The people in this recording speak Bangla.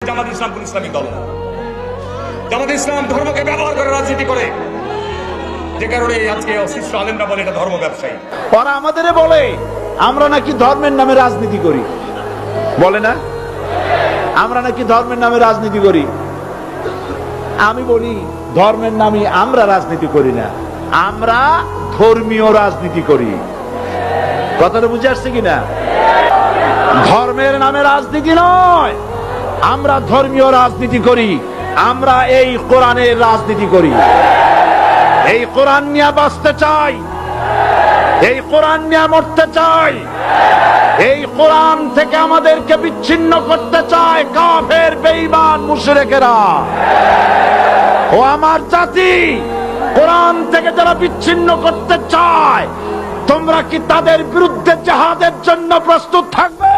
জামাত ইসলাম কোন ইসলামিক দল না। জামাত ইসলাম ধর্মকে ব্যবহার করে রাজনীতি করে, যে কারণে আজকে অশিষ্ট আলেমরা বলে এটা ধর্ম ব্যবসায়ী। ওরা আমাদের বলে আমরা নাকি ধর্মের নামে রাজনীতি করি, বলে না আমরা নাকি ধর্মের নামে রাজনীতি করি। আমি বলি ধর্মের নামে আমরা রাজনীতি করি না, আমরা ধর্মীয় রাজনীতি করি। কথাটা বুঝে আসছে কিনা? ধর্মের নামে রাজনীতি নয়, আমরা ধর্মীয় রাজনীতি করি। আমরা এই কোরআনের রাজনীতি করি। এই কোরআন নিয়ে বাঁচতে চাই, এই কোরআন নিয়ে মরতে চাই। এই কোরআন থেকে আমাদেরকে বিচ্ছিন্ন করতে চায় কাফের, বেঈমান, মুশরিকেরা। ও আমার জাতি, কোরআন থেকে যারা বিচ্ছিন্ন করতে চায়, তোমরা কি তাদের বিরুদ্ধে জিহাদের জন্য প্রস্তুত থাকবে?